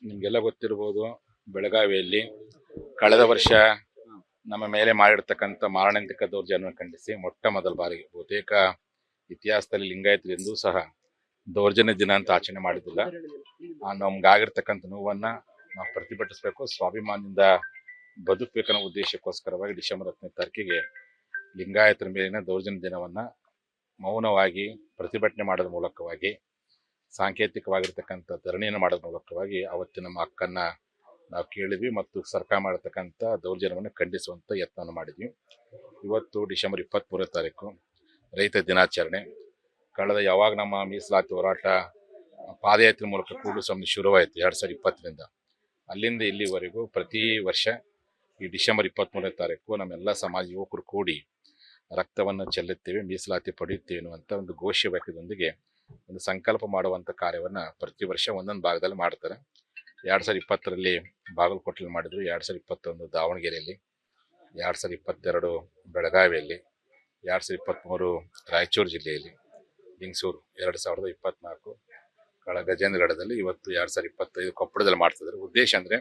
ನಿಮಗೆಲ್ಲ ಗೊತ್ತಿರಬಹುದು, ಬೆಳಗಾವಿಯಲ್ಲಿ ಕಳೆದ ವರ್ಷ ನಮ್ಮ ಮೇಲೆ ಮಾಡಿರ್ತಕ್ಕಂಥ ಮಾರಣಾಂತಿಕ ದೌರ್ಜನ್ಯವನ್ನು ಖಂಡಿಸಿ ಮೊಟ್ಟ ಮೊದಲ ಬಾರಿಗೆ ಬಹುತೇಕ ಇತಿಹಾಸದಲ್ಲಿ ಲಿಂಗಾಯತರೆಂದೂ ಸಹ ದೌರ್ಜನ್ಯ ದಿನ ಅಂತ ಆಚರಣೆ ಮಾಡಿದ್ದಿಲ್ಲ. ನಮ್ಗಾಗಿರ್ತಕ್ಕಂಥ ನೋವನ್ನ ನಾವು ಪ್ರತಿಭಟಿಸಬೇಕು, ಸ್ವಾಭಿಮಾನದಿಂದ ಬದುಕಬೇಕನ್ನೋ ಉದ್ದೇಶಕ್ಕೋಸ್ಕರವಾಗಿ ಡಿಸೆಂಬರ್ 10ನೇ ತಾರೀಕಿಗೆ ಲಿಂಗಾಯತರ ಮೇಲಿನ ದೌರ್ಜನ್ಯ ದಿನವನ್ನ ಮೌನವಾಗಿ ಪ್ರತಿಭಟನೆ ಮಾಡೋದ್ರ ಮೂಲಕವಾಗಿ, ಸಾಂಕೇತಿಕವಾಗಿರ್ತಕ್ಕಂಥ ಧರಣಿಯನ್ನು ಮಾಡೋದ್ರ ಮೂಲಕವಾಗಿ ಅವತ್ತಿನ ನಮ್ಮ ಹಕ್ಕನ್ನ ನಾವು ಕೇಳಿದ್ವಿ ಮತ್ತು ಸರ್ಕಾರ ಮಾಡತಕ್ಕಂಥ ದೌರ್ಜನ್ಯವನ್ನು ಖಂಡಿಸುವಂತ ಯತ್ನವನ್ನು ಮಾಡಿದ್ವಿ. ಇವತ್ತು ಡಿಸೆಂಬರ್ 23ನೇ ತಾರೀಕು ರೈತ ದಿನಾಚರಣೆ. ಕಳೆದ ಯಾವಾಗ ನಮ್ಮ ಮೀಸಲಾತಿ ಹೋರಾಟ ಪಾದಯಾತ್ರೆ ಮೂಲಕ ಕೂಡಲು ಸಮಿತಿ ಶುರುವಾಯಿತು 2020ರಿಂದ, ಅಲ್ಲಿಂದ ಇಲ್ಲಿವರೆಗೂ ಪ್ರತಿ ವರ್ಷ ಈ ಡಿಸೆಂಬರ್ 23ನೇ ತಾರೀಕು ನಮ್ಮೆಲ್ಲ ಸಮಾಜ ಯುವಕರು ಕೂಡಿ ರಕ್ತವನ್ನು ಚೆಲ್ಲುತ್ತೇವೆ, ಮೀಸಲಾತಿ ಪಡೆಯುತ್ತೇವೆ ಎನ್ನುವಂಥ ಒಂದು ಘೋಷವಾಕ್ಯದೊಂದಿಗೆ ಒಂದು ಸಂಕಲ್ಪ ಮಾಡುವಂಥ ಕಾರ್ಯವನ್ನು ಪ್ರತಿ ವರ್ಷ ಒಂದೊಂದು ಭಾಗದಲ್ಲಿ ಮಾಡ್ತಾರೆ. 2020ರಲ್ಲಿ ಬಾಗಲಕೋಟೆಯಲ್ಲಿ ಮಾಡಿದ್ರು, 2021 ದಾವಣಗೆರೆಯಲ್ಲಿ, 2022 ಬೆಳಗಾವಿಯಲ್ಲಿ, 2023 ರಾಯಚೂರು ಜಿಲ್ಲೆಯಲ್ಲಿ, ಲಿಂಗಸೂರು 2024 ಗಜೇಂದ್ರಗಢದಲ್ಲಿ, ಇವತ್ತು 2025 ಕೊಪ್ಪಳದಲ್ಲಿ ಮಾಡ್ತಿದ್ದಾರೆ. ಉದ್ದೇಶ ಅಂದ್ರೆ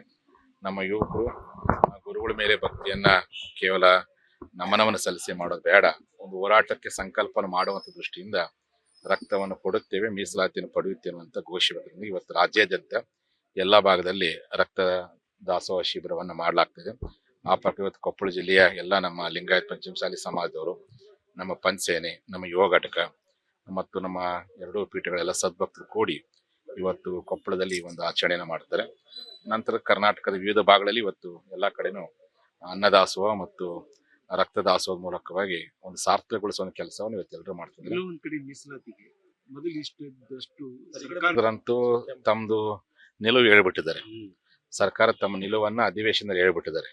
ನಮ್ಮ ಯುವಕರು ಗುರುಗಳ ಮೇಲೆ ಭಕ್ತಿಯನ್ನ ಕೇವಲ ನಮನವನ್ನು ಸಲ್ಲಿಸಿ ಮಾಡೋದು ಬೇಡ, ಒಂದು ಹೋರಾಟಕ್ಕೆ ಸಂಕಲ್ಪನ ಮಾಡುವಂತ ದೃಷ್ಟಿಯಿಂದ ರಕ್ತವನ್ನು ಕೊಡುತ್ತೇವೆ, ಮೀಸಲಾತಿಯನ್ನು ಪಡೆಯುತ್ತೇವೆ ಅಂತ ಘೋಷಣೆ ಇವತ್ತು ರಾಜ್ಯಾದ್ಯಂತ ಎಲ್ಲ ಭಾಗದಲ್ಲಿ ರಕ್ತ ದಾಸೋಹ ಶಿಬಿರವನ್ನು ಮಾಡಲಾಗ್ತದೆ. ಆ ಪ್ರಕಾರ ಇವತ್ತು ಕೊಪ್ಪಳ ಜಿಲ್ಲೆಯ ಎಲ್ಲ ನಮ್ಮ ಲಿಂಗಾಯತ್ ಪಂಚಮಸಾಲಿ ಸಮಾಜದವರು, ನಮ್ಮ ಪಂಚಸೇನೆ, ನಮ್ಮ ಯುವ ಘಟಕ ಮತ್ತು ನಮ್ಮ ಎರಡೂ ಪೀಠಗಳೆಲ್ಲ ಸದ್ಭಕ್ತರು ಕೂಡಿ ಇವತ್ತು ಕೊಪ್ಪಳದಲ್ಲಿ ಒಂದು ಆಚರಣೆಯನ್ನು ಮಾಡ್ತಾರೆ. ನಂತರ ಕರ್ನಾಟಕದ ವಿವಿಧ ಭಾಗಗಳಲ್ಲಿ ಇವತ್ತು ಎಲ್ಲ ಕಡೆನೂ ಅನ್ನದಾಸೋಹ ಮತ್ತು ರಕ್ತ ದಾಸೋಹದ ಮೂಲಕವಾಗಿ ಒಂದು ಸಾರ್ಥಕಗೊಳಿಸುವ ಕೆಲಸವನ್ನು ಇವತ್ತೆಲ್ಲರೂ ಮಾಡ್ತಿದ್ದಾರೆ. ಅದರಂತೂ ತಮ್ಮದು ನಿಲುವು ಹೇಳ್ಬಿಟ್ಟಿದ್ದಾರೆ. ಸರ್ಕಾರ ತಮ್ಮ ನಿಲುವನ್ನ ಅಧಿವೇಶನದಲ್ಲಿ ಹೇಳ್ಬಿಟ್ಟಿದ್ದಾರೆ.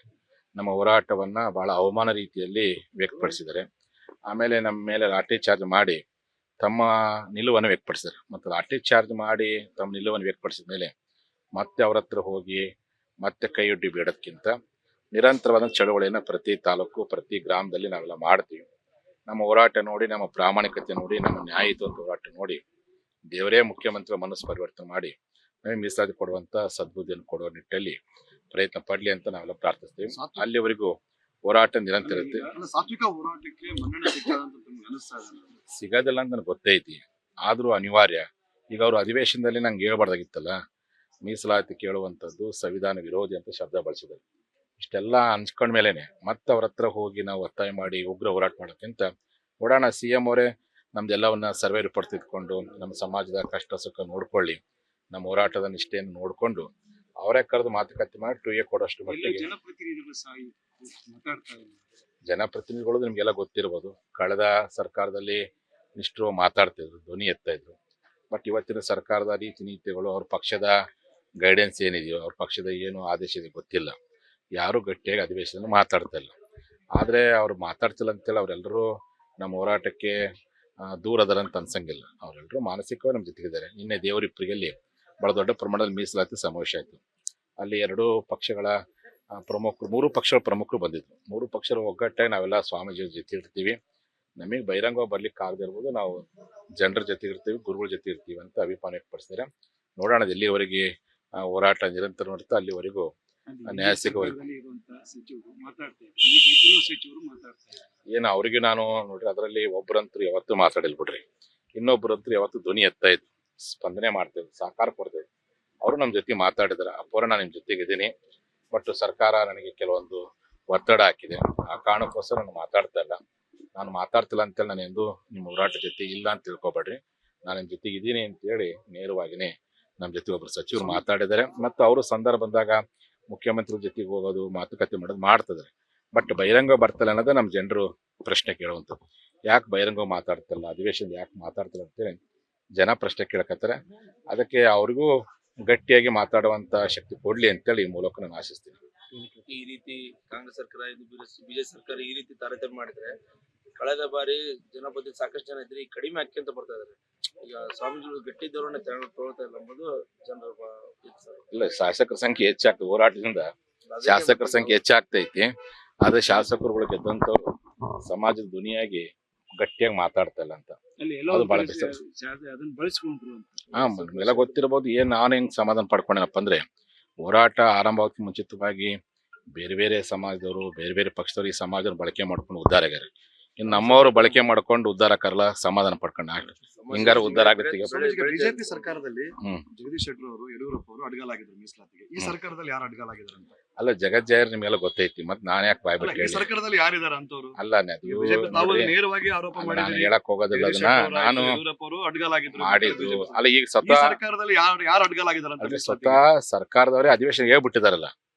ನಮ್ಮ ಹೋರಾಟವನ್ನ ಬಹಳ ಅವಮಾನ ರೀತಿಯಲ್ಲಿ ವ್ಯಕ್ತಪಡಿಸಿದ್ದಾರೆ. ಆಮೇಲೆ ನಮ್ಮ ಮೇಲೆ ಲಾಠಿ ಚಾರ್ಜ್ ಮಾಡಿ ತಮ್ಮ ನಿಲುವನ್ನು ವ್ಯಕ್ತಪಡಿಸಿದ್ದಾರೆ. ಮತ್ತು ಲಾಠಿ ಚಾರ್ಜ್ ಮಾಡಿ ತಮ್ಮ ನಿಲುವನ್ನು ವ್ಯಕ್ತಪಡಿಸಿದ ಮೇಲೆ ಮತ್ತೆ ಅವ್ರ ಹತ್ರ ಹೋಗಿ ಮತ್ತೆ ಕೈಯೊಡ್ಡಿ ಬೇಡೋದಕ್ಕಿಂತ ನಿರಂತರವಾದ ಚಳವಳಿಯನ್ನು ಪ್ರತಿ ತಾಲೂಕು ಪ್ರತಿ ಗ್ರಾಮದಲ್ಲಿ ನಾವೆಲ್ಲ ಮಾಡ್ತೀವಿ. ನಮ್ಮ ಹೋರಾಟ ನೋಡಿ, ನಮ್ಮ ಪ್ರಾಮಾಣಿಕತೆ ನೋಡಿ, ನಮ್ಮ ನ್ಯಾಯಯುತ ಹೋರಾಟ ನೋಡಿ ದೇವರೇ ಮುಖ್ಯಮಂತ್ರಿ ಮನಸ್ಸು ಪರಿವರ್ತನೆ ಮಾಡಿ ನಮಗೆ ಮೀಸಲಾತಿ ಕೊಡುವಂತ ಸದ್ಬುದ್ಧಿಯನ್ನು ಕೊಡುವ ನಿಟ್ಟಲ್ಲಿ ಪ್ರಯತ್ನ ಪಡ್ಲಿ ಅಂತ ನಾವೆಲ್ಲ ಪ್ರಾರ್ಥಿಸ್ತೀವಿ. ಅಲ್ಲಿವರೆಗೂ ಹೋರಾಟ ನಿರಂತರ ಇರುತ್ತೆ. ಸಿಗೋದಿಲ್ಲ ಅಂತ ನನಗೆ ಗೊತ್ತೈತಿ, ಆದ್ರೂ ಅನಿವಾರ್ಯ. ಈಗ ಅವರು ಅಧಿವೇಶನದಲ್ಲಿ ನಂಗೆ ಹೇಳ್ಬಾರ್ದಾಗಿತ್ತಲ್ಲ, ಮೀಸಲಾತಿ ಕೇಳುವಂಥದ್ದು ಸಂವಿಧಾನ ವಿರೋಧಿ ಅಂತ ಶಬ್ದ ಬಳಸಿದ್ದಾರೆ. ಇಷ್ಟೆಲ್ಲ ಹಂಚ್ಕೊಂಡ್ಮೇಲೆನೆ ಮತ್ತೆ ಅವ್ರ ಹತ್ರ ಹೋಗಿ ನಾವು ಒತ್ತಾಯ ಮಾಡಿ ಉಗ್ರ ಹೋರಾಟ ಮಾಡೋಕ್ಕಿಂತ ನೋಡೋಣ, CM ಅವರೇ ನಮ್ದೆಲ್ಲವನ್ನ ಸರ್ವೆ ರಿಪೋರ್ಟ್ ತಿದ್ಕೊಂಡು ನಮ್ಮ ಸಮಾಜದ ಕಷ್ಟ ಸುಖ ನೋಡ್ಕೊಳ್ಳಿ, ನಮ್ಮ ಹೋರಾಟದ ನಿಷ್ಠೆಯನ್ನು ನೋಡ್ಕೊಂಡು ಅವರೇ ಕರೆದು ಮಾತುಕತೆ ಮಾಡಿ ಟೂಯೆ ಕೊಡೋಷ್ಟು ಮಟ್ಟಿಗೆ. ಜನಪ್ರತಿನಿಧಿಗಳು ನಿಮ್ಗೆಲ್ಲ ಗೊತ್ತಿರ್ಬೋದು, ಕಳೆದ ಸರ್ಕಾರದಲ್ಲಿ ನಿಷ್ಠರು ಮಾತಾಡ್ತಿದ್ರು, ಧ್ವನಿ ಎತ್ತಾ ಇದ್ರು. ಬಟ್ ಇವತ್ತಿನ ಸರ್ಕಾರದ ರೀತಿ ನೀತಿಗಳು, ಅವ್ರ ಪಕ್ಷದ ಗೈಡೆನ್ಸ್ ಏನಿದೆಯೋ, ಅವ್ರ ಪಕ್ಷದ ಏನು ಆದೇಶ ಇದೆ ಗೊತ್ತಿಲ್ಲ, ಯಾರು ಗಟ್ಟಿಯಾಗಿ ಅಧಿವೇಶನ ಮಾತಾಡ್ತಾ ಇಲ್ಲ. ಆದ್ರೆ ಅವ್ರು ಮಾತಾಡ್ತಿಲ್ಲ ಅಂತೇಳಿ ಅವರೆಲ್ಲರೂ ನಮ್ಮ ಹೋರಾಟಕ್ಕೆ ದೂರ ಅದರ ಅಂತ ಅನ್ಸಂಗಿಲ್ಲ. ಅವರೆಲ್ಲರೂ ಮಾನಸಿಕವಾಗಿ ನಮ್ಮ ಜೊತೆಗಿದ್ದಾರೆ. ನಿನ್ನೆ ದೇವರಿಪ್ಪರಿಗೆಲ್ಲಿ ಬಹಳ ದೊಡ್ಡ ಪ್ರಮಾಣದಲ್ಲಿ ಮೀಸಲಾತಿ ಸಮಾವೇಶ ಆಯಿತು. ಅಲ್ಲಿ ಎರಡೂ ಪಕ್ಷಗಳ ಪ್ರಮುಖರು, ಮೂರು ಪಕ್ಷಗಳ ಪ್ರಮುಖರು ಬಂದಿದ್ರು. ಮೂರು ಪಕ್ಷದ ಒಗ್ಗಟ್ಟಾಗಿ ನಾವೆಲ್ಲ ಸ್ವಾಮೀಜಿ ಜೊತೆ ಇರ್ತೀವಿ, ನಮಗೆ ಬಹಿರಂಗವಾಗಿ ಬರ್ಲಿಕ್ಕೆ ಆಗದಿರ್ಬೋದು, ನಾವು ಜನರ ಜೊತೆ ಇರ್ತೀವಿ, ಗುರುಗಳ ಜೊತೆ ಇರ್ತೀವಿ ಅಂತ ಅಭಿಪ್ರಾಯ ವ್ಯಕ್ತಪಡಿಸ್ತಾರೆ. ನೋಡೋಣ ಎಲ್ಲಿವರೆಗೆ ಹೋರಾಟ ನಿರಂತರ ನೋಡ್ತಾ ಅಲ್ಲಿವರೆಗೂ ನ್ಯಾಯ ಸಿಗುವವರೆಗೂ. ಏನು ಅವ್ರಿಗೆ ನಾನು ನೋಡ್ರಿ, ಅದರಲ್ಲಿ ಒಬ್ಬರಂತೂ ಯಾವತ್ತೂ ಮಾತಾಡಿಲ್ ಬಿಡ್ರಿ, ಇನ್ನೊಬ್ಬರಂತೂ ಯಾವತ್ತೂ ಧ್ವನಿ ಎತ್ತಾ ಇದ್ರು, ಸ್ಪಂದನೆ ಮಾಡ್ತೇವೆ, ಸಹಕಾರ ಕೊಡ್ತೇವೆ. ಅವರು ನಮ್ಮ ಜೊತೆ ಮಾತಾಡಿದಾರೆ. ಅಪ್ಪರ ನಾನು ನಿಮ್ಮ ಜೊತೆಗಿದ್ದೀನಿ, ಬಟ್ ಸರ್ಕಾರ ನನಗೆ ಕೆಲವೊಂದು ಒತ್ತಡ ಹಾಕಿದೆ, ಆ ಕಾರಣಕ್ಕೋಸ್ಕರ ನಾನು ಮಾತಾಡ್ತಾ ಇಲ್ಲ. ನಾನು ಮಾತಾಡ್ತಿಲ್ಲ ಅಂತೇಳಿ ನಾನು ಎಂದು ನಿಮ್ಮ ಹೋರಾಟ ಜೊತೆ ಇಲ್ಲ ಅಂತ ತಿಳ್ಕೊಬೇಡ್ರಿ, ನಾನು ನಿಮ್ಮ ಜೊತೆಗೆ ಇದ್ದೀನಿ ಅಂತೇಳಿ ನೇರವಾಗಿನೇ ನಮ್ಮ ಜೊತೆ ಒಬ್ರು ಸಚಿವರು ಮಾತಾಡಿದ್ದಾರೆ. ಮತ್ತು ಅವರು ಸಂದರ್ಭ ಬಂದಾಗ ಮುಖ್ಯಮಂತ್ರಿ ಜೊತೆಗೆ ಹೋಗೋದು, ಮಾತುಕತೆ ಮಾಡೋದು ಮಾಡ್ತಿದ್ದಾರೆ. ಬಟ್ ಬಹಿರಂಗ ಬರ್ತಲ್ಲ ಅನ್ನೋದು ನಮ್ಮ ಜನರು ಪ್ರಶ್ನೆ ಕೇಳುವಂಥದ್ದು. ಯಾಕೆ ಬಹಿರಂಗ ಮಾತಾಡ್ತಿಲ್ಲ, ಅಧಿವೇಶನ ಯಾಕೆ ಮಾತಾಡ್ತಿಲ್ಲ ಅಂತೇಳಿ ಜನ ಪ್ರಶ್ನೆ ಕೇಳಕತ್ತಾರೆ. ಅದಕ್ಕೆ ಅವ್ರಿಗೂ ಗಟ್ಟಿಯಾಗಿ ಮಾತಾಡುವಂತ ಶಕ್ತಿ ಕೊಡ್ಲಿ ಅಂತೇಳಿ ಈ ಮೂಲಕ ನಾನು ಆಶಿಸ್ತೀನಿ. ಈ ರೀತಿ ಕಾಂಗ್ರೆಸ್ ಸರ್ಕಾರ, ಬಿಜೆಪಿ ಸರ್ಕಾರ ಈ ರೀತಿ ತಾರತಮ್ಯ ಮಾಡಿದ್ರೆ ಕಳೆದ ಬಾರಿ ಜನಪದ ಸಾಕಷ್ಟು ಜನ ಇದ್ರೆ ಕಡಿಮೆ ಹಾಕ್ಯಂತ ಬರ್ತಾ ಇದಾರೆ. ಈಗ ಸ್ವಾಮೀಜಿಗಳು ಗಟ್ಟಿದ್ದವರನ್ನ ತಗೊಳ್ತಾ ಇಲ್ಲ ಎಂಬುದು ಜನರ ಇಲ್ಲ. ಶಾಸಕರ ಸಂಖ್ಯೆ ಹೆಚ್ಚಾಗ್ತದೆ, ಹೋರಾಟದಿಂದ ಶಾಸಕರ ಸಂಖ್ಯೆ ಹೆಚ್ಚಾಗ್ತೈತಿ. ಆದ್ರೆ ಶಾಸಕರುಗಳು ಗೆದ್ದಂತವ್ರು ಸಮಾಜದ ಧ್ವನಿಯಾಗಿ ಗಟ್ಟಿಯಾಗಿ ಮಾತಾಡ್ತಾ ಇಲ್ಲ ಅಂತ ಅದು ಬಹಳ ಎಲ್ಲ ಗೊತ್ತಿರಬಹುದು. ಏನ್ ನಾನು ಹೆಂಗ್ ಸಮಾಧಾನ ಪಡ್ಕೊಂಡೇನಪ್ಪ ಅಂದ್ರೆ, ಹೋರಾಟ ಆರಂಭಕ್ಕೆ ಮುಂಚಿತವಾಗಿ ಬೇರೆ ಬೇರೆ ಸಮಾಜದವರು ಬೇರೆ ಬೇರೆ ಪಕ್ಷದವರು ಈ ಸಮಾಜವನ್ನು ಬಳಕೆ ಮಾಡ್ಕೊಂಡು ಉದ್ಧಾರ ಆಗ್ಯಾರ. ಇನ್ನು ನಮ್ಮವರು ಬಳಕೆ ಮಾಡ್ಕೊಂಡು ಉದ್ಧಾರ ಆಕಾರಲ್ಲ, ಸಮಾಧಾನ ಪಡ್ಕೊಂಡು ಹಿಂಗಾರ ಉದ್ಧಾರ ಆಗುತ್ತೆ ಈಗ. ಬಿಜೆಪಿ ಸರ್ಕಾರದಲ್ಲಿ ಹ್ಮ್. ಜಗದೀಶ್ ಶೆಟ್ಟರ್ ಅವರು, ಯಡಿಯೂರಪ್ಪ ಅವರು ಅಡ್ಗಾಲಾಗಿದ್ರು ಮೀಸಲಾತಿಗೆ. ಈ ಸರ್ಕಾರದಲ್ಲಿ ಯಾರು ಅಡ್ಗಾಲಾಗಿದ್ದಾರೆ ಅಂತ? ಅಲ್ಲ, ಜಗಜ್ಜಾಹಿರ್ ನಿಮ್ಗೆಲ್ಲ ಗೊತ್ತೈತಿ, ಮತ್ ನಾನ್ ಯಾಕೆ ಬಾಯ್ ಅಲ್ಲ, ಬಿಟ್ಟು ಈ ಹೇಳಿ? ಸರ್ಕಾರದಲ್ಲಿ ಯಾರಿದ್ದಾರೆ ಅಂತವ್ರು? ಅಲ್ಲ ಅದು ಬಿಜೆಪಿ ತಾವು ನೋಡ್ರಿ, ನೇರವಾಗಿ ಆರೋಪ ನಾನು ಮಾಡಿದ್ದೀರಿ. ಹೇಳಕ್ ಹೋಗೋದಿಲ್ಲ ಜಗದೀಶ್ ಅದನ್ನ. ಶೆಟ್ಟರ್ ಅವರು, ನಾನು ಯಡಿಯೂರಪ್ಪ ಅವರು ಅಡ್ಗಾಲಾಗಿದ್ರು ಮಾಡಿದ್ದು BJP. ಅಲ್ಲ, ಈಗ ಈ ಸ್ವತಃ ಸರ್ಕಾರದಲ್ಲಿ ಯಾರು ಅಡ್ಗಾಲಾಗಿದ್ದಾರೆ ಅಂತ ಅಲ್ರಿ, ಮೀಸಲಾತಿಗೆ? ಸ್ವತಃ ಸರ್ಕಾರದವರೇ ಅಧಿವೇಶನ ಹೇಳ್ಬಿಟ್ಟಿದಾರಲ್ಲ.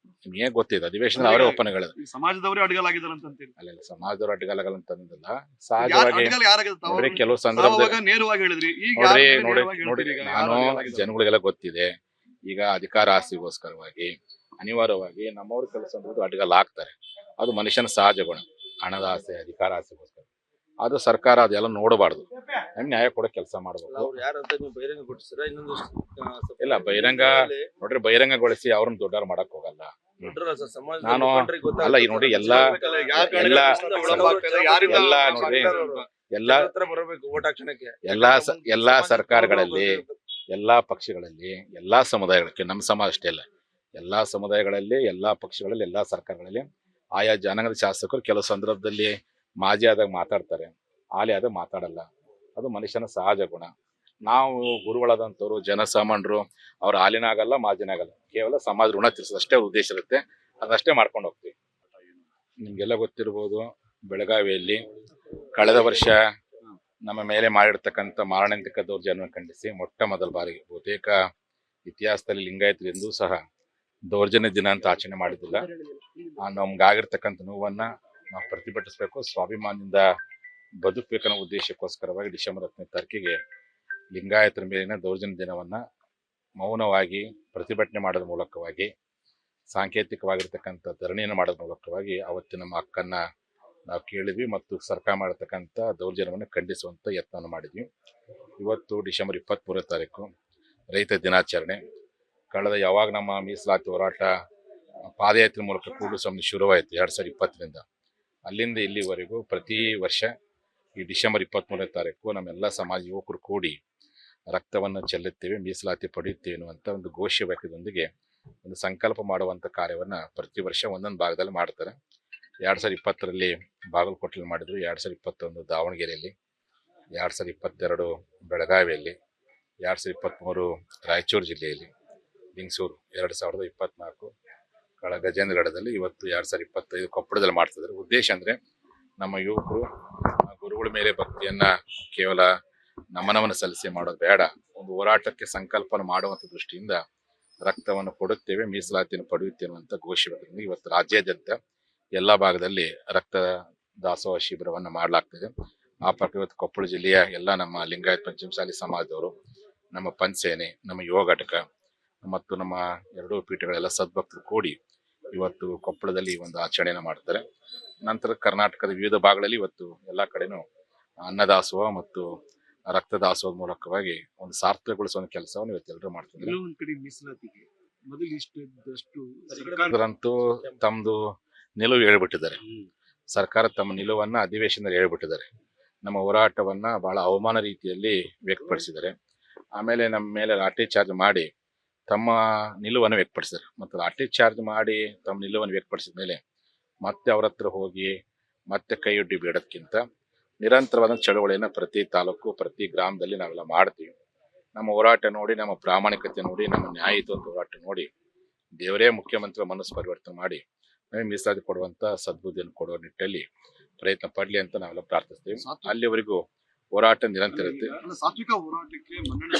ನಿಮ್ಗೆ ಗೊತ್ತಿದೆ, ಅಧಿವೇಶನ ಅವರೇ ಒಪ್ಪನೆಗಳು. ಈ ಸಮಾಜದವರೇ ಅಡ್ಗಾಲಾಗಿದ್ದಾರೆ ಅಂತ ಅಂತೀರಿ. ಅಲ್ಲ ಸಮಾಜದವ್ರು ಅಡ್ಡಗಾಲಗಲ್ಲ ಅಂತಂದಿಲ್ಲ. ಯಾರು ಸಹಜವಾಗಿ ಅಡ್ಗಾಲ ಯಾರಾಗಿದೆ? ತಾವು ನೋಡ್ರಿ, ಕೆಲವು ತಾವು ಸಂದರ್ಭದಲ್ಲಿ ಅವಾಗ ನೇರವಾಗಿ ಹೇಳಿದ್ರಿ. ಈಗ ನೋಡ್ರಿ ಯಾರು ನೋಡಿ ನೇರವಾಗಿ ನೋಡಿ ಹೇಳ್ತೀರಿ? ಈಗ ನಾನು ಯಾರು ಅಡ್ಗಾಲಾಗಿದ್ದಾರೆ? ಜನಗಳಿಗೆಲ್ಲ ಗೊತ್ತಿದೆ. ಈಗ ಅಧಿಕಾರ ಆಸೆಗೋಸ್ಕರವಾಗಿ ಅನಿವಾರ್ಯವಾಗಿ ನಮ್ಮವ್ರ ಕೆಲಸ ಅನ್ನೋದು ಅಡ್ಡಗಾಲ ಹಾಕ್ತಾರೆ. ಅದು ಮನುಷ್ಯನ ಸಹಜ ಗುಣ, ಹಣದ ಆಸೆ, ಅಧಿಕಾರ ಆಸೆಗೋಸ್ಕರ. ಅದು ಸರ್ಕಾರ ಅದೆಲ್ಲ ನೋಡಬಾರ್ದು, ನಮ್ಗೆ ನ್ಯಾಯ ಕೊಡೋ ಕೆಲಸ ಮಾಡ್ಬೇಕು. ಅವ್ರು ಯಾರಂತ ನೀವು ಬಹಿರಂಗ ಗೊತ್ತಿಸ್ತೀರಾ? ಇನ್ನೊಂದು ಇಲ್ಲ, ಬಹಿರಂಗ ನೋಡ್ರಿ, ಬಹಿರಂಗಗೊಳಿಸಿ ಅವ್ರನ್ನ ದೊಡ್ಡವ್ರು ಮಾಡಕ್ ಹೋಗಲ್ಲ. ಸಮಾಜ ನಾನು ಅಲ್ಲ, ಈ ನೋಡಿ ಎಲ್ಲ ಎಲ್ಲ ನೋಡಿ ಎಲ್ಲ ಬರಬೇಕು ವೋಟ್ ಹಾಕ್ಷಣಕ್ಕೆ. ಎಲ್ಲಾ ಸರ್ಕಾರಗಳಲ್ಲಿ, ಎಲ್ಲಾ ಪಕ್ಷಗಳಲ್ಲಿ, ಎಲ್ಲಾ ಸಮುದಾಯಗಳಿಗೆ, ನಮ್ಮ ಸಮಾಜ ಅಷ್ಟೇ ಅಲ್ಲ, ಎಲ್ಲಾ ಸಮುದಾಯಗಳಲ್ಲಿ, ಎಲ್ಲಾ ಪಕ್ಷಗಳಲ್ಲಿ, ಎಲ್ಲಾ ಸರ್ಕಾರಗಳಲ್ಲಿ ಆಯಾ ಜನಾಂಗದ ಶಾಸಕರು ಕೆಲವು ಸಂದರ್ಭದಲ್ಲಿ ಮಾಜಿ ಆದಾಗ ಮಾತಾಡ್ತಾರೆ, ಆಲಿ ಆದಾಗ ಮಾತಾಡಲ್ಲ. ಅದು ಮನುಷ್ಯನ ಸಹಜ ಗುಣ. ನಾವು ಗುರುಗಳಾದಂಥವ್ರು, ಜನಸಾಮಾನ್ಯರು, ಅವ್ರ ಹಾಲಿನಾಗಲ್ಲ, ಮಾಜಿನಾಗಲ್ಲ, ಕೇವಲ ಸಮಾಜ ಋಣ ತೀರಿಸೋದಷ್ಟೇ ಉದ್ದೇಶ ಇರುತ್ತೆ. ಅದಷ್ಟೇ ಮಾಡ್ಕೊಂಡು ಹೋಗ್ತೀವಿ. ನಿಮ್ಗೆಲ್ಲ ಗೊತ್ತಿರ್ಬೋದು, ಬೆಳಗಾವಿಯಲ್ಲಿ ಕಳೆದ ವರ್ಷ ನಮ್ಮ ಮೇಲೆ ಮಾಡಿರ್ತಕ್ಕಂಥ ಮಾರಣಾಂತಿಕ ದೌರ್ಜನ್ಯವನ್ನು ಖಂಡಿಸಿ ಮೊಟ್ಟ ಮೊದಲ ಬಾರಿಗೆ ಬಹುತೇಕ ಇತಿಹಾಸದಲ್ಲಿ ಲಿಂಗಾಯತರು ಎಂದೂ ಸಹ ದೌರ್ಜನ್ಯ ದಿನ ಅಂತ ಆಚರಣೆ ಮಾಡಿದ್ದಿಲ್ಲ. ನಮ್ಗಾಗಿರ್ತಕ್ಕಂಥ ನೋವನ್ನ ನಾವು ಪ್ರತಿಭಟಿಸಬೇಕು, ಸ್ವಾಭಿಮಾನದಿಂದ ಬದುಕಬೇಕನ್ನೋ ಉದ್ದೇಶಕ್ಕೋಸ್ಕರವಾಗಿ ಡಿಸೆಂಬರ್ 10ನೇ ತಾರೀಕಿಗೆ ಲಿಂಗಾಯತರ ಮೇಲಿನ ದೌರ್ಜನ್ಯ ದಿನವನ್ನ ಮೌನವಾಗಿ ಪ್ರತಿಭಟನೆ ಮಾಡೋದ್ರ ಮೂಲಕವಾಗಿ, ಸಾಂಕೇತಿಕವಾಗಿರ್ತಕ್ಕಂಥ ಧರಣಿಯನ್ನು ಮಾಡೋದ್ರ ಮೂಲಕವಾಗಿ ಅವತ್ತಿನ ನಮ್ಮ ಹಕ್ಕನ್ನ ನಾವು ಕೇಳಿದ್ವಿ ಮತ್ತು ಸರ್ಕಾರ ಮಾಡತಕ್ಕಂಥ ದೌರ್ಜನ್ಯವನ್ನು ಖಂಡಿಸುವಂತ ಯತ್ನವನ್ನು ಮಾಡಿದ್ವಿ. ಇವತ್ತು ಡಿಸೆಂಬರ್ 23ನೇ ತಾರೀಕು ರೈತ ದಿನಾಚರಣೆ. ಕಳೆದ ಯಾವಾಗ ನಮ್ಮ ಮೀಸಲಾತಿ ಹೋರಾಟ ಪಾದಯಾತ್ರೆ ಮೂಲಕ ಕೂಡಲು ಸಮಿತಿ ಶುರುವಾಯಿತು 2020ರಿಂದ, ಅಲ್ಲಿಂದ ಇಲ್ಲಿವರೆಗೂ ಪ್ರತಿ ವರ್ಷ ಈ ಡಿಸೆಂಬರ್ 23ನೇ ತಾರೀಕು ನಮ್ಮೆಲ್ಲ ಸಮಾಜ ಯುವಕರು ಕೂಡಿ ರಕ್ತವನ್ನು ಚೆಲ್ಲುತ್ತೇವೆ, ಮೀಸಲಾತಿ ಪಡೆಯುತ್ತೇವೆ ಅನ್ನುವಂಥ ಒಂದು ಘೋಷ ವಾಕ್ಯದೊಂದಿಗೆ ಒಂದು ಸಂಕಲ್ಪ ಮಾಡುವಂಥ ಕಾರ್ಯವನ್ನ ಪ್ರತಿ ವರ್ಷ ಒಂದೊಂದು ಭಾಗದಲ್ಲಿ ಮಾಡ್ತಾರೆ. 2020ರಲ್ಲಿ ಬಾಗಲಕೋಟೆಯಲ್ಲಿ ಮಾಡಿದ್ರು, 2021 ದಾವಣಗೆರೆಯಲ್ಲಿ, 2022 ಬೆಳಗಾವಿಯಲ್ಲಿ, 2023 ರಾಯಚೂರು ಜಿಲ್ಲೆಯಲ್ಲಿ, ಲಿಂಗಸೂರು, 2024 ಗಜೇಂದ್ರಗಢದಲ್ಲಿ, ಇವತ್ತು 2025 ಕೊಪ್ಪಳದಲ್ಲಿ ಮಾಡ್ತಿದ್ದಾರೆ. ಉದ್ದೇಶ ಅಂದ್ರೆ ನಮ್ಮ ಯುವಕರು ಗುರುಗಳ ಮೇಲೆ ಭಕ್ತಿಯನ್ನ ಕೇವಲ ನಮನವನ್ನು ಸಲ್ಲಿಸಿ ಮಾಡೋದು ಬೇಡ, ಒಂದು ಹೋರಾಟಕ್ಕೆ ಸಂಕಲ್ಪನ ಮಾಡುವಂತ ದೃಷ್ಟಿಯಿಂದ ರಕ್ತವನ್ನು ಕೊಡುತ್ತೇವೆ, ಮೀಸಲಾತಿಯನ್ನು ಪಡೆಯುತ್ತೇವೆ ಅಂತ ಘೋಷಣೆ ಇವತ್ತು ರಾಜ್ಯಾದ್ಯಂತ ಎಲ್ಲಾ ಭಾಗದಲ್ಲಿ ರಕ್ತ ದಾಸೋಹ ಶಿಬಿರವನ್ನು ಮಾಡಲಾಗ್ತದೆ. ಆ ಪ್ರಕಾರ ಇವತ್ತು ಕೊಪ್ಪಳ ಜಿಲ್ಲೆಯ ಎಲ್ಲ ನಮ್ಮ ಲಿಂಗಾಯತ್ ಪಂಚಮಸಾಲಿ ಸಮಾಜದವರು, ನಮ್ಮ ಪಂಚಸೇನೆ, ನಮ್ಮ ಯುವ ಘಟಕ ಮತ್ತು ನಮ್ಮ ಎರಡೂ ಪೀಠಗಳೆಲ್ಲ ಸದ್ಭಕ್ತರು ಕೂಡಿ ಇವತ್ತು ಕೊಪ್ಪಳದಲ್ಲಿ ಒಂದು ಆಚರಣೆಯನ್ನು ಮಾಡ್ತಾರೆ. ನಂತರ ಕರ್ನಾಟಕದ ವಿವಿಧ ಭಾಗಗಳಲ್ಲಿ ಇವತ್ತು ಎಲ್ಲಾ ಕಡೆನೂ ಅನ್ನದಾಸೋಹ ಮತ್ತು ರಕ್ತದಾಸೋಹದ ಮೂಲಕವಾಗಿ ಒಂದು ಸಾರ್ಥಕಗೊಳಿಸುವ ಕೆಲಸವನ್ನು ಇವತ್ತೆಲ್ಲರೂ ಮಾಡ್ತಿದ್ದಾರೆ. ಕೆಲವೊಂದ್ ಕಡೆ ಮೀಸಲಾತಿಗೆ ಮೊದಲು ಇಷ್ಟಷ್ಟು ಅದರಂತೂ ತಮ್ಮದು ನಿಲುವು ಹೇಳ್ಬಿಟ್ಟಿದ್ದಾರೆ. ಸರ್ಕಾರ ತಮ್ಮ ನಿಲುವನ್ನ ಅಧಿವೇಶನದಲ್ಲಿ ಹೇಳ್ಬಿಟ್ಟಿದ್ದಾರೆ. ನಮ್ಮ ಹೋರಾಟವನ್ನ ಬಹಳ ಅವಮಾನ ರೀತಿಯಲ್ಲಿ ವ್ಯಕ್ತಪಡಿಸಿದ್ದಾರೆ. ಆಮೇಲೆ ನಮ್ಮ ಮೇಲೆ ಲಾಠಿ ಚಾರ್ಜ್ ಮಾಡಿ ತಮ್ಮ ನಿಲುವನ್ನು ವ್ಯಕ್ತಪಡಿಸಿದ್ದಾರೆ. ಮತ್ತು ಲಾಠಿ ಚಾರ್ಜ್ ಮಾಡಿ ತಮ್ಮ ನಿಲುವನ್ನು ವ್ಯಕ್ತಪಡಿಸಿದ ಮೇಲೆ ಮತ್ತೆ ಅವ್ರ ಹತ್ರ ಹೋಗಿ ಮತ್ತೆ ಕೈಯೊಡ್ಡಿ ಬೇಡೋದಕ್ಕಿಂತ ನಿರಂತರವಾದ ಚಳವಳಿಯನ್ನು ಪ್ರತಿ ತಾಲೂಕು, ಪ್ರತಿ ಗ್ರಾಮದಲ್ಲಿ ನಾವೆಲ್ಲ ಮಾಡ್ತೀವಿ. ನಮ್ಮ ಹೋರಾಟ ನೋಡಿ, ನಮ್ಮ ಪ್ರಾಮಾಣಿಕತೆ ನೋಡಿ, ನಮ್ಮ ನ್ಯಾಯಯುತ ಹೋರಾಟ ನೋಡಿ ದೇವರೇ ಮುಖ್ಯಮಂತ್ರಿ ಮನಸ್ಸು ಪರಿವರ್ತನೆ ಮಾಡಿ ನಮಗೆ ಮೀಸಲಾತಿ ಕೊಡುವಂತ ಸದ್ಬುದ್ಧಿಯನ್ನು ಕೊಡುವ ನಿಟ್ಟಲ್ಲಿ ಪ್ರಯತ್ನ ಪಡ್ಲಿ ಅಂತ ನಾವೆಲ್ಲ ಪ್ರಾರ್ಥಿಸ್ತೀವಿ. ಅಲ್ಲಿವರೆಗೂ ಹೋರಾಟ ನಿರಂತರ ಇರುತ್ತೆ. ಸಾತ್ವಿಕ ಹೋರಾಟಕ್ಕೆ ಮನ್ನಣೆ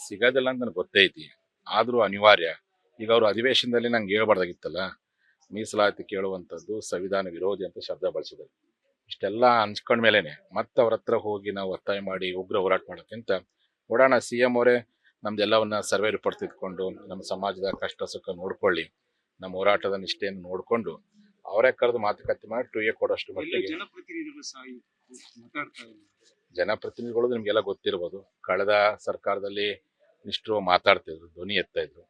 ಸಿಗೋದಿಲ್ಲ ಅಂತ ನನಗೆ ಗೊತ್ತೈತಿ, ಆದ್ರೂ ಅನಿವಾರ್ಯ. ಈಗ ಅವರು ಅಧಿವೇಶನದಲ್ಲಿ ನಂಗೆ ಹೇಳ್ಬಾರ್ದಾಗಿತ್ತಲ್ಲ, ಮೀಸಲಾತಿ ಕೇಳುವಂಥದ್ದು ಸಂವಿಧಾನ ವಿರೋಧಿ ಅಂತ ಶಬ್ದ ಬಳಸಿದ್ದಾರೆ. ಇಷ್ಟೆಲ್ಲ ಅನ್ಸ್ಕೊಂಡ ಮೇಲೇನೆ ಮತ್ತೆ ಅವ್ರ ಹತ್ರ ಹೋಗಿ ನಾವು ಒತ್ತಾಯ ಮಾಡಿ ಉಗ್ರ ಹೋರಾಟ ಮಾಡೋಕ್ಕಿಂತ ನೋಡೋಣ, CM ಅವರೇ ನಮ್ದೆಲ್ಲವನ್ನ ಸರ್ವೆ ರಿಪೋರ್ಟ್ ತಿದ್ಕೊಂಡು ನಮ್ಮ ಸಮಾಜದ ಕಷ್ಟ ಸುಖ ನೋಡ್ಕೊಳ್ಳಿ, ನಮ್ಮ ಹೋರಾಟದ ನಿಷ್ಠೆಯನ್ನು ನೋಡ್ಕೊಂಡು ಅವರೇ ಕರೆದು ಮಾತುಕತೆ ಮಾಡಿ ಟೂಯೇ ಕೊಡೋಷ್ಟು ಮಟ್ಟಿಗೆ. ಜನಪ್ರತಿನಿಧಿಗಳು ನಿಮ್ಗೆಲ್ಲ ಗೊತ್ತಿರ್ಬೋದು, ಕಳೆದ ಸರ್ಕಾರದಲ್ಲಿ ನಿಷ್ಠರು ಮಾತಾಡ್ತಿದ್ರು, ಧ್ವನಿ ಎತ್ತಾ ಇದ್ರು.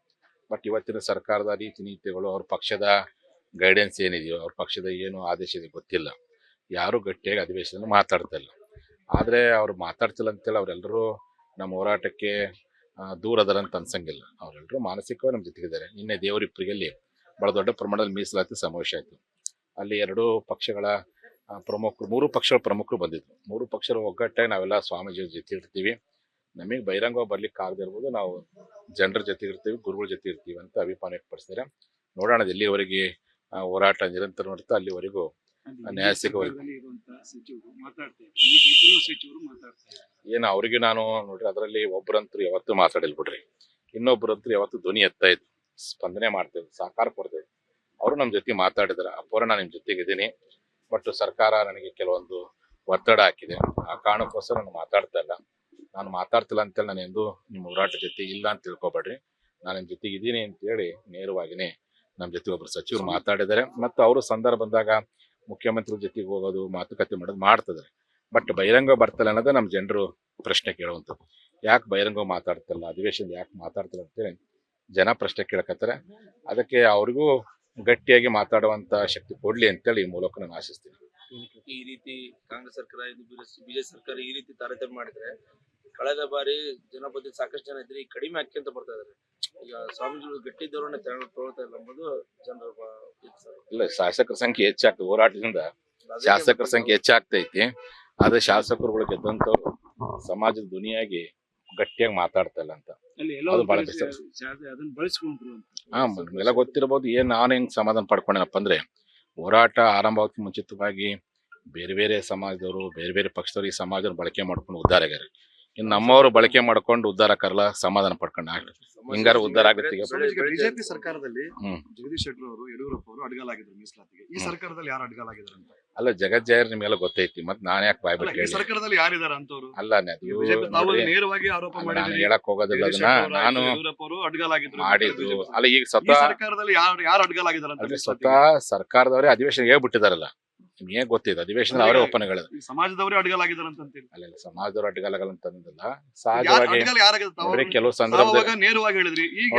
ಬಟ್ ಇವತ್ತಿನ ಸರ್ಕಾರದ ರೀತಿ ನೀತಿಗಳು, ಅವ್ರ ಪಕ್ಷದ ಗೈಡೆನ್ಸ್ ಏನಿದೆಯೋ, ಅವ್ರ ಪಕ್ಷದ ಏನು ಆದೇಶ ಇದೆ ಗೊತ್ತಿಲ್ಲ, ಯಾರು ಗಟ್ಟಿಯಾಗಿ ಅಧಿವೇಶನದಲ್ಲಿ ಮಾತಾಡ್ತಾ ಇಲ್ಲ. ಆದ್ರೆ ಅವ್ರು ಮಾತಾಡ್ತಿಲ್ಲ ಅಂತೇಳಿ ಅವರೆಲ್ಲರೂ ನಮ್ಮ ಹೋರಾಟಕ್ಕೆ ದೂರ ಅದರ ಅಂತ ಅನ್ಸಂಗಿಲ್ಲ. ಅವರೆಲ್ಲರೂ ಮಾನಸಿಕವಾಗಿ ನಮ್ಮ ಜೊತೆಗಿದ್ದಾರೆ. ನಿನ್ನೆ ದೇವರಿಪ್ಪರಿಗೆಲ್ಲಿ ಬಹಳ ದೊಡ್ಡ ಪ್ರಮಾಣದಲ್ಲಿ ಮೀಸಲಾತಿ ಸಮಾವೇಶ ಆಯಿತು. ಅಲ್ಲಿ ಎರಡೂ ಪಕ್ಷಗಳ ಪ್ರಮುಖರು, ಮೂರು ಪಕ್ಷಗಳ ಪ್ರಮುಖರು ಬಂದಿದ್ರು. ಮೂರು ಪಕ್ಷರ ಒಗ್ಗಟ್ಟಾಗಿ ನಾವೆಲ್ಲ ಸ್ವಾಮೀಜಿ ಜೊತೆ ಇರ್ತೀವಿ. ನಮಗೆ ಬಹಿರಂಗವಾಗಿ ಬರ್ಲಿಕ್ಕೆ ಆಗದಿರ್ಬೋದು, ನಾವು ಜನರ ಜೊತೆ ಇರ್ತೀವಿ, ಗುರುಗಳ ಜೊತೆ ಇರ್ತೀವಿ ಅಂತ ಅಭಿಪ್ರಾಯ ವ್ಯಕ್ತಪಡಿಸಿದ್ದಾರೆ. ನೋಡೋಣ ಎಲ್ಲಿವರೆಗೆ ಹೋರಾಟ ನಿರಂತರ ನೋಡ್ತಾ ಅಲ್ಲಿವರೆಗೂ ನ್ಯಾಯ ಸಿಗುವವರೆಗೂ. ಏನು ಅವ್ರಿಗೆ ನಾನು ನೋಡ್ರಿ, ಅದರಲ್ಲಿ ಒಬ್ಬರಂತರು ಯಾವತ್ತೂ ಮಾತಾಡಿಲ್ ಬಿಡ್ರಿ, ಇನ್ನೊಬ್ಬರಂತರು ಯಾವತ್ತೂ ಧ್ವನಿ ಎತ್ತಾ ಇದ್ರು, ಸ್ಪಂದನೆ ಮಾಡ್ತಿದ್ರು, ಸಹಕಾರ ಕೊಡ್ತಿದ್ರು. ಅವರು ನಮ್ಮ ಜೊತೆ ಮಾತಾಡಿದಾರೆ. ಅಪ್ಪರ ನಾನು ನಿಮ್ಮ ಜೊತೆಗಿದ್ದೀನಿ, ಬಟ್ ಸರ್ಕಾರ ನನಗೆ ಕೆಲವೊಂದು ಒತ್ತಡ ಹಾಕಿದೆ, ಆ ಕಾರಣಕ್ಕೋಸ್ಕರ ನಾನು ಮಾತಾಡ್ತಾ ಇಲ್ಲ. ನಾನು ಮಾತಾಡ್ತಿಲ್ಲ ಅಂತೇಳಿ ನಾನು ಎಂದು ನಿಮ್ಮ ಹೋರಾಟ ಜೊತೆ ಇಲ್ಲ ಅಂತ ತಿಳ್ಕೊಬೇಡ್ರಿ. ನಾನು ನಿಮ್ಮ ಜೊತೆಗೆ ಇದ್ದೀನಿ ಅಂತೇಳಿ ನೇರವಾಗಿನೇ ನಮ್ಮ ಜೊತೆ ಒಬ್ಬರು ಸಚಿವರು ಮಾತಾಡಿದ್ದಾರೆ. ಮತ್ತು ಅವರು ಸಂದರ್ಭ ಬಂದಾಗ ಮುಖ್ಯಮಂತ್ರಿ ಜೊತೆಗೆ ಹೋಗೋದು, ಮಾತುಕತೆ ಮಾಡೋದು ಮಾಡ್ತಿದ್ದಾರೆ. ಬಟ್ ಬಹಿರಂಗ ಬರ್ತಲ್ಲ ಅನ್ನೋದೇ ನಮ್ಮ ಜನರು ಪ್ರಶ್ನೆ ಕೇಳುವಂಥದ್ದು. ಯಾಕೆ ಬಹಿರಂಗ ಮಾತಾಡ್ತಿಲ್ಲ, ಅಧಿವೇಶನ ಯಾಕೆ ಮಾತಾಡ್ತಿಲ್ಲ ಅಂತೇಳಿ ಜನ ಪ್ರಶ್ನೆ ಕೇಳಕತ್ತಾರೆ. ಅದಕ್ಕೆ ಅವ್ರಿಗೂ ಗಟ್ಟಿಯಾಗಿ ಮಾತಾಡುವಂತ ಶಕ್ತಿ ಕೊಡ್ಲಿ ಅಂತೇಳಿ ಈ ಮೂಲಕ ನಾನು ಆಶಿಸ್ತೀನಿ. ಈ ರೀತಿ ಕಾಂಗ್ರೆಸ್ ಸರ್ಕಾರ ಬಿಜೆಪಿ ಸರ್ಕಾರ ಈ ರೀತಿ ತಾರತಮ್ಯ ಮಾಡಿದ್ರೆ ಕಳೆದ ಬಾರಿ ಜನಪದ ಸಾಕಷ್ಟು ಜನ ಇದ್ರೆ ಈಗ ಕಡಿಮೆ ಆಕ್ಕಿಂತ ಬರ್ತಾ ಇದಾರೆ. ಈಗ ಸ್ವಾಮೀಜಿಗಳು ಗಟ್ಟಿ ಧೋರಣೆ ತಗೊಳ್ತಾ ಇಲ್ಲ ಎಂಬುದು ಜನರ ಇಲ್ಲ, ಶಾಸಕರ ಸಂಖ್ಯೆ ಹೆಚ್ಚಾಗ್ತದೆ. ಹೋರಾಟದಿಂದ ಶಾಸಕರ ಸಂಖ್ಯೆ ಹೆಚ್ಚಾಗ್ತೈತಿ. ಆದ್ರೆ ಶಾಸಕರುಗಳು ಗೆದ್ದಂತವ್ರು ಸಮಾಜದ ಧ್ವನಿಯಾಗಿ ಗಟ್ಟಿಯಾಗಿ ಮಾತಾಡ್ತಾ ಇಲ್ಲ ಅಂತ ಅದು ಬಹಳ ಎಲ್ಲ ಗೊತ್ತಿರಬಹುದು. ಏನ್ ನಾನು ಹೆಂಗ್ ಸಮಾಧಾನ ಪಡ್ಕೊಂಡೇನಪ್ಪ ಅಂದ್ರೆ, ಹೋರಾಟ ಆರಂಭ ಆಗೋದಕ್ಕೆ ಮುಂಚಿತವಾಗಿ ಬೇರೆ ಬೇರೆ ಸಮಾಜದವರು, ಬೇರೆ ಬೇರೆ ಪಕ್ಷದವರು ಈ ಸಮಾಜನ ಬಳಕೆ ಮಾಡ್ಕೊಂಡು ಉದ್ಧಾರ ಆಗ್ಯಾರ. ಇನ್ನು ನಮ್ಮವರು ಬಳಕೆ ಮಾಡ್ಕೊಂಡು ಉದ್ಧಾರ ಕರಲ್ಲ, ಸಮಾಧಾನ ಪಡ್ಕೊಂಡು ಆಗ್ಲಿ, ಹಿಂಗಾರ ಉದ್ಧಾರ ಆಗುತ್ತೆ. ಬಿಜೆಪಿ ಸರ್ಕಾರದಲ್ಲಿ ಜಗದೀಶ್ ಶೆಟ್ಟರ್ ಅವರು, ಯಡಿಯೂರಪ್ಪ ಅವರು ಅಡ್ಗಾಲಾಗಿದ್ರು ಮೀಸಲಾತಿಗೆ. ಈ ಸರ್ಕಾರದಲ್ಲಿ ಯಾರು ಅಡ್ಗಾಲಾಗಿದ್ದಾರೆ ಅಂತ? ಅಲ್ಲ, ಜಗಜ್ಜಾಹಿರ್ ನಿಮ್ಗೆಲ್ಲ ಗೊತ್ತೈತಿ, ಮತ್ ನಾನ್ ಯಾಕೆ ಬಾಯ್ ಬಿಟ್ಟು ಈ ಸರ್ಕಾರದಲ್ಲಿ ಯಾರಿದ್ದಾರೆ ಅಂತವ್ರು? ಅಲ್ಲ, ನೇರವಾಗಿ ಆರೋಪ ನಾನು ಹೇಳಕ್ ಹೋಗೋದಿಲ್ಲ ಅದನ್ನ. ನಾನು ಯಡಿಯೂರಪ್ಪ ಅವರು ಅಡ್ಗಾಲಾಗಿದ್ರು ಮಾಡಿದ್ದು ಅಲ್ಲ. ಈಗ ಈ ಸ್ವತಃ ಸರ್ಕಾರದಲ್ಲಿ ಯಾರು ಅಡ್ಗಾಲಾಗಿದ್ದಾರೆ ಅಂತ ಸ್ವತಃ ಸರ್ಕಾರದವರೇ ಅಧಿವೇಶನ ಹೇಳ್ಬಿಟ್ಟಿದಾರಲ್ಲ, ನಿಮ್ಗೆ ಗೊತ್ತಿದೆ. ಅಧಿವೇಶನ ಅವರೇ ಒಪ್ಪನೆ ಹೇಳಿದ್ರು. ಸಮಾಜದವರೇ ಅಡ್ಗಾಲಾಗಿದ್ದಾರೆ ಅಂತ ಅಂತೇಳಿ. ಅಲ್ಲ, ಸಮಾಜದವ್ರು ಅಡ್ಡಗಾಲಗಳು ಅಂತಂದಿಲ್ಲ. ಸಹಜವಾಗಿ ನೋಡ್ರಿ, ಕೆಲವು ಸಂದರ್ಭದಲ್ಲಿ ನೇರವಾಗಿ ಹೇಳಿದ್ರಿ. ಈಗ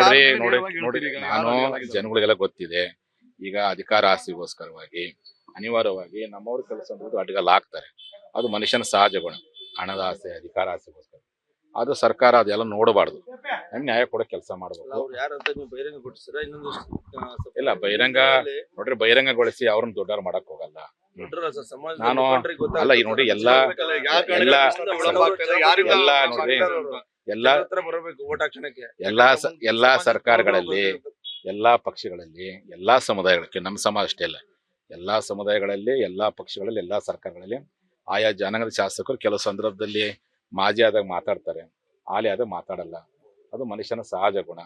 ನೋಡಿ ನಾನು ಜನಗಳಿಗೆಲ್ಲ ಗೊತ್ತಿದೆ. ಈಗ ಅಧಿಕಾರ ಆಸೆಗೋಸ್ಕರವಾಗಿ ಅನಿವಾರ್ಯವಾಗಿ ನಮ್ಮವ್ರ ಕೆಲಸ ಅಡ್ಡಗಾಲ ಹಾಕ್ತಾರೆ. ಅದು ಮನುಷ್ಯನ ಸಹಜ ಗುಣ, ಹಣದ ಆಸೆ, ಅಧಿಕಾರ ಆಸೆಗೋಸ್ಕರ. ಅದು ಸರ್ಕಾರ ಅದೆಲ್ಲ ನೋಡಬಾರ್ದು, ನಮ್ಗೆ ನ್ಯಾಯ ಕೊಡೋ ಕೆಲಸ ಮಾಡ್ಬೇಕು. ಇಲ್ಲ, ಬಹಿರಂಗ ನೋಡ್ರಿ, ಬಹಿರಂಗಗೊಳಿಸಿ ಅವ್ರನ್ನ ದೊಡ್ಡವ್ರು ಮಾಡಕ್ ಹೋಗಲ್ಲ ನಾನು. ಅಲ್ಲ, ಈಗ ನೋಡಿ ಎಲ್ಲ ನೋಡ್ರಿ, ಎಲ್ಲಾ ಸರ್ಕಾರಗಳಲ್ಲಿ, ಎಲ್ಲಾ ಪಕ್ಷಗಳಲ್ಲಿ, ಎಲ್ಲಾ ಸಮುದಾಯಗಳಿಗೆ, ನಮ್ಮ ಸಮಾಜ ಅಷ್ಟೇ ಅಲ್ಲ, ಎಲ್ಲಾ ಸಮುದಾಯಗಳಲ್ಲಿ, ಎಲ್ಲಾ ಪಕ್ಷಗಳಲ್ಲಿ, ಎಲ್ಲಾ ಸರ್ಕಾರಗಳಲ್ಲಿ ಆಯಾ ಜನಾಂಗದ ಶಾಸಕರು ಕೆಲವು ಸಂದರ್ಭದಲ್ಲಿ ಮಾಜಿ ಆದಾಗ ಮಾತಾಡ್ತಾರೆ, ಆಲಿ ಆದಾಗ ಮಾತಾಡಲ್ಲ. ಅದು ಮನುಷ್ಯನ ಸಹಜ ಗುಣ.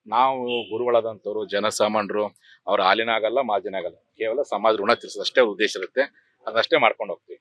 ನಾವು ಗುರುಗಳಾದಂಥವ್ರು, ಜನಸಾಮಾನ್ಯರು, ಅವ್ರ ಆಲಿನಾಗಲ್ಲ, ಮಾಜಿನಾಗಲ್ಲ, ಕೇವಲ ಸಮಾಜ ಋಣ ತೀರಿಸೋದು ಅಷ್ಟೇ ಉದ್ದೇಶ ಇರುತ್ತೆ. ಅದಷ್ಟೇ ಮಾಡ್ಕೊಂಡು ಹೋಗ್ತೀವಿ.